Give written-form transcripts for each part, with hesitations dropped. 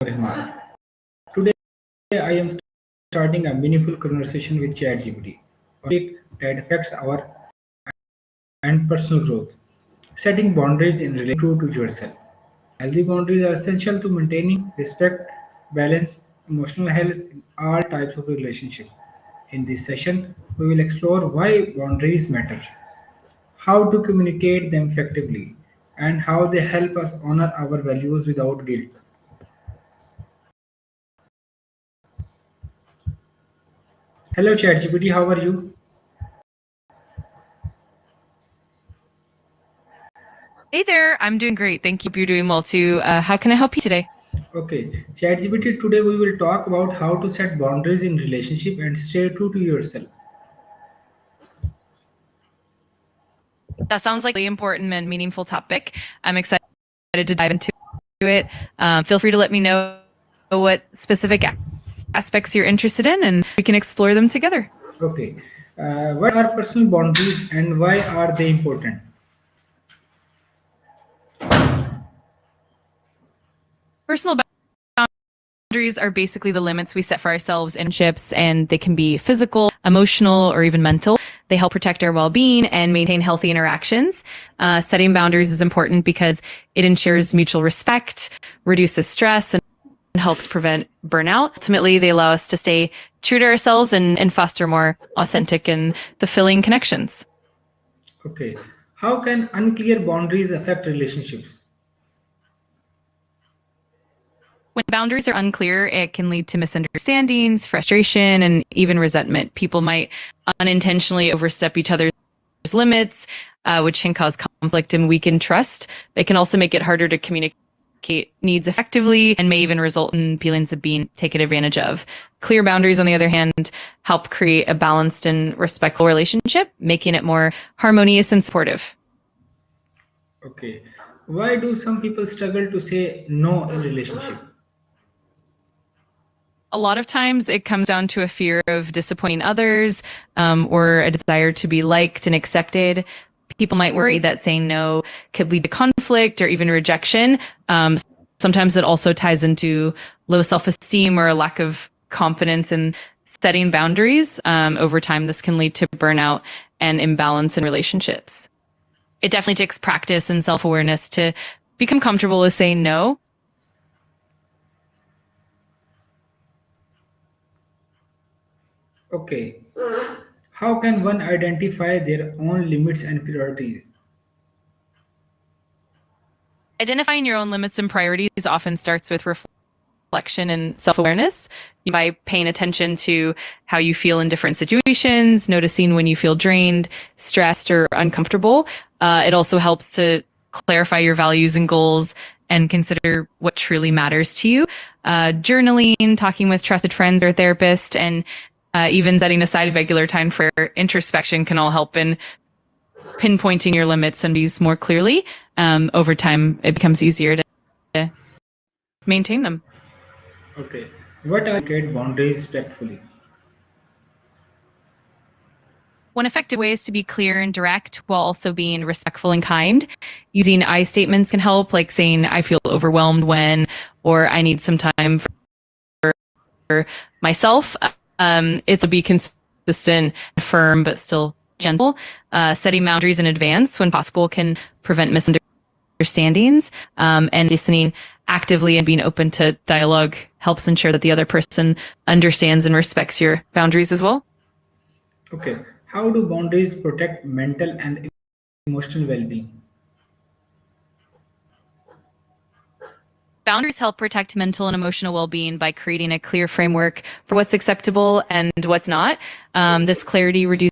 Rahman. Today I am starting a meaningful conversation with ChatGPT, a topic that affects our and personal growth. Setting boundaries in relation true to yourself. Healthy boundaries are essential to maintaining respect, balance, emotional health in all types of relationships. In this session, we will explore why boundaries matter, how to communicate them effectively, and how they help us honor our values without guilt. Hello ChatGPT, how are you? Hey there, I'm doing great. Thank you. You're doing well too. How can I help you today? Okay, ChatGPT, today we will talk about how to set boundaries in relationship and stay true to yourself. That sounds like a really important and meaningful topic. I'm excited to dive into it. Feel free to let me know what specific aspects you're interested in, and we can explore them together. Okay, what are personal boundaries and why are they important? Personal boundaries are basically the limits we set for ourselves in ships, and they can be physical, emotional, or even mental. They help protect our well-being and maintain healthy interactions. Setting boundaries is important because it ensures mutual respect, reduces stress, and helps prevent burnout. Ultimately, they allow us to stay true to ourselves and foster more authentic and fulfilling connections. Okay, how can unclear boundaries affect relationships? When boundaries are unclear, it can lead to misunderstandings, frustration, and even resentment. People might unintentionally overstep each other's limits, which can cause conflict and weaken trust. It can also make it harder to communicate needs effectively and may even result in feelings of being taken advantage of. Clear boundaries, on the other hand, help create a balanced and respectful relationship, making it more harmonious and supportive. Okay, why do some people struggle to say no in relationship? A lot of times it comes down to a fear of disappointing others, or a desire to be liked and accepted. People might worry that saying no could lead to conflict or even rejection. Sometimes it also ties into low self-esteem or a lack of confidence in setting boundaries. Over time, this can lead to burnout and imbalance in relationships. It definitely takes practice and self-awareness to become comfortable with saying no. Okay, how can one identify their own limits and priorities? Identifying your own limits and priorities often starts with reflection and self-awareness by paying attention to how you feel in different situations, noticing when you feel drained, stressed, or uncomfortable. It also helps to clarify your values and goals and consider what truly matters to you. Journaling, talking with trusted friends or therapist, and even setting aside regular time for introspection can all help in pinpointing your limits and these more clearly. Over time, it becomes easier to maintain them. Okay, what are communicate boundaries respectfully? One effective way is to be clear and direct while also being respectful and kind. Using I statements can help, like saying, I feel overwhelmed when, or I need some time for myself. It's to be consistent, firm, but still gentle. Setting boundaries in advance when possible can prevent misunderstandings, and listening actively and being open to dialogue helps ensure that the other person understands and respects your boundaries as well. Okay, how do boundaries protect mental and emotional well-being? Boundaries help protect mental and emotional well-being by creating a clear framework for what's acceptable and what's not. This clarity reduces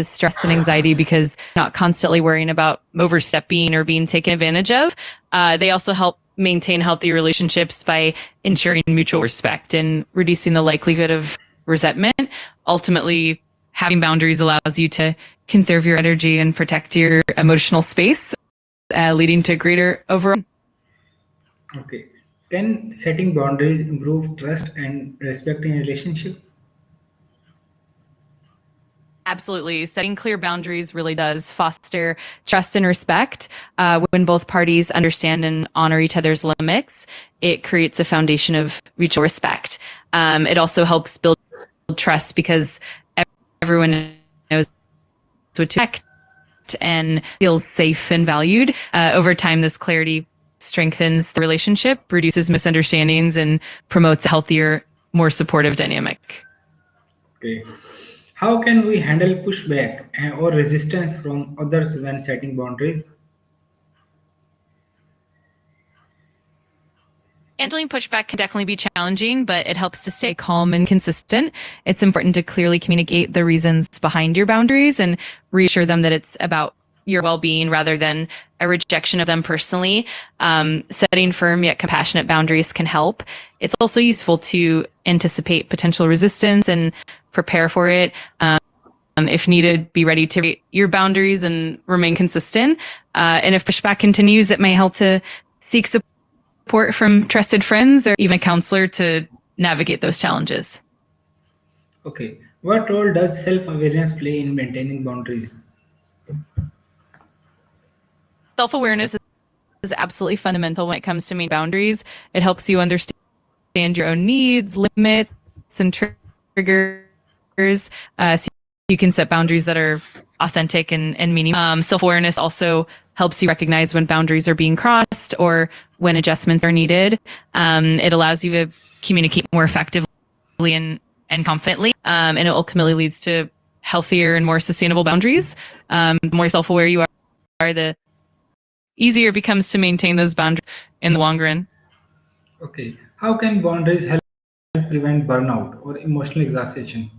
stress and anxiety because you're not constantly worrying about overstepping or being taken advantage of. They also help maintain healthy relationships by ensuring mutual respect and reducing the likelihood of resentment. Ultimately, having boundaries allows you to conserve your energy and protect your emotional space, leading to greater overall. Okay, can setting boundaries improve trust and respect in relationship? Absolutely. Setting clear boundaries really does foster trust and respect. When both parties understand and honor each other's limits, it creates a foundation of mutual respect. It also helps build trust because everyone knows what to expect and feels safe and valued. Over time, this clarity strengthens the relationship, reduces misunderstandings, and promotes a healthier, more supportive dynamic. Okay. How can we handle pushback or resistance from others when setting boundaries? Handling pushback can definitely be challenging, but it helps to stay calm and consistent. It's important to clearly communicate the reasons behind your boundaries and reassure them that it's about your well being rather than a rejection of them personally. Setting firm yet compassionate boundaries can help. It's also useful to anticipate potential resistance and prepare for it. If needed, be ready to rate your boundaries and remain consistent. And if pushback continues, it may help to seek support from trusted friends or even a counselor to navigate those challenges. Okay. What role does self awareness play in maintaining boundaries? Self awareness is absolutely fundamental when it comes to maintaining boundaries. It helps you understand your own needs, limits, and triggers. So you can set boundaries that are authentic and meaningful. Self awareness also helps you recognize when boundaries are being crossed or when adjustments are needed. It allows you to communicate more effectively and confidently, and it ultimately leads to healthier and more sustainable boundaries. The more self aware you are, the easier it becomes to maintain those boundaries in the long run. Okay. How can boundaries help prevent burnout or emotional exhaustion?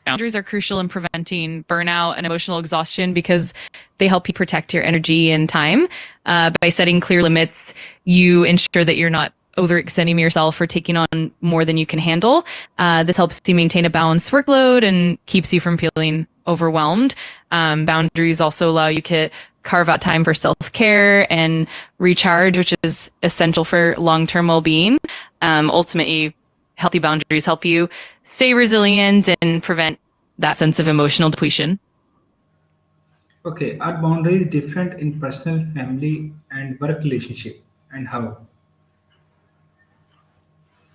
Boundaries are crucial in preventing burnout and emotional exhaustion because they help you protect your energy and time. By setting clear limits, you ensure that you're not overextending yourself or taking on more than you can handle. This helps you maintain a balanced workload and keeps you from feeling overwhelmed. Boundaries also allow you to carve out time for self-care and recharge, which is essential for long-term well-being. Ultimately, healthy boundaries help you stay resilient and prevent that sense of emotional depletion. Okay. Are boundaries different in personal, family, and work relationship? And how?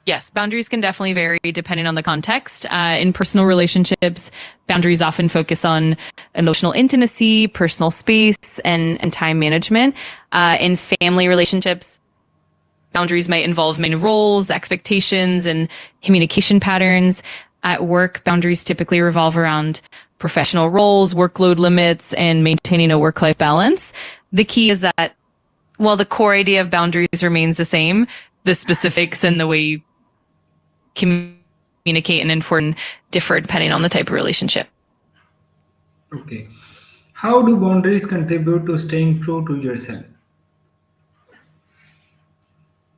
Yes, boundaries can definitely vary depending on the context. In personal relationships, boundaries often focus on emotional intimacy, personal space, and time management. In family relationships, boundaries might involve main roles, expectations, and communication patterns. At work, boundaries typically revolve around professional roles, workload limits, and maintaining a work life balance. The key is that while the core idea of boundaries remains the same, the specifics and the way you communicate and enforce differ depending on the type of relationship. Okay. How do boundaries contribute to staying true to yourself?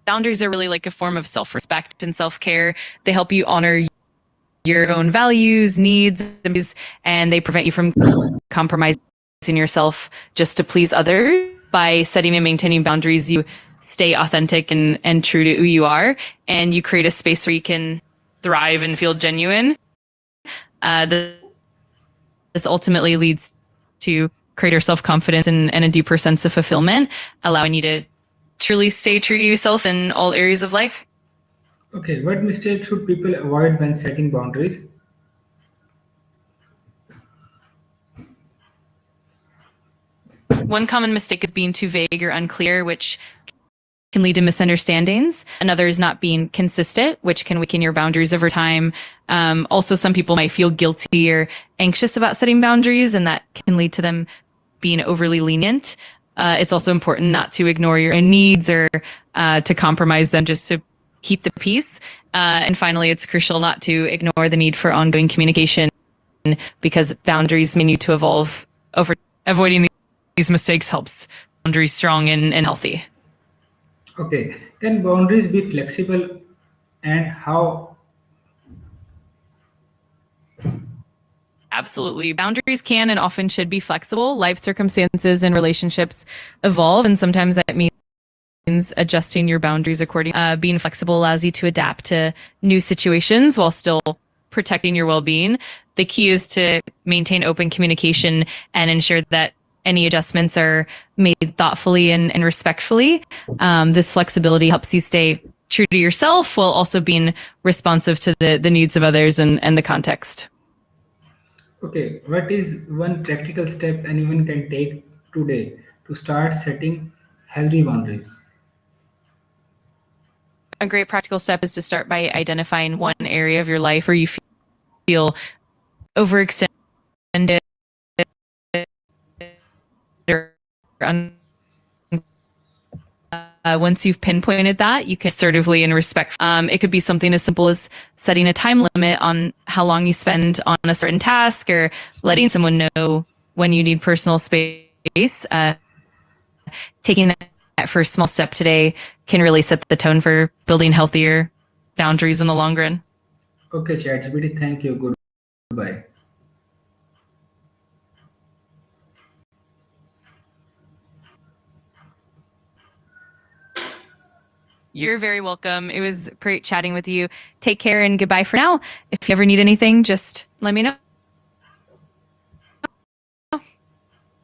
Boundaries are really like a form of self respect and self care. They help you honor your own values, needs, and they prevent you from compromising yourself just to please others. By setting and maintaining boundaries, you stay authentic and true to who you are, and you create a space where you can thrive and feel genuine. This ultimately leads to greater self confidence and a deeper sense of fulfillment, allowing you to truly stay true to yourself in all areas of life. Okay. What mistakes should people avoid when setting boundaries? One common mistake is being too vague or unclear, which can lead to misunderstandings. Another is not being consistent, which can weaken your boundaries over time. Also, some people might feel guilty or anxious about setting boundaries, and that can lead to them being overly lenient. It's also important not to ignore your own needs or to compromise them just to keep the peace. And finally, it's crucial not to ignore the need for ongoing communication because boundaries may need to evolve over avoiding these mistakes helps boundaries strong and healthy. Okay. Can boundaries be flexible and how? Absolutely. Boundaries can and often should be flexible. Life circumstances and relationships evolve, and sometimes that means adjusting your boundaries accordingly. Being flexible allows you to adapt to new situations while still protecting your well-being. The key is to maintain open communication and ensure that any adjustments are made thoughtfully and respectfully. This flexibility helps you stay true to yourself while also being responsive to the needs of others and the context. Okay, what is one practical step anyone can take today to start setting healthy boundaries? A great practical step is to start by identifying one area of your life where you feel overextended or once you've pinpointed that, you can assertively and respect. It could be something as simple as setting a time limit on how long you spend on a certain task, or letting someone know when you need personal space. Taking that first small step today can really set the tone for building healthier boundaries in the long run. Okay, ChatGPT, thank you. Goodbye. You're very welcome. It was great chatting with you. Take care and goodbye for now. If you ever need anything, just let me know.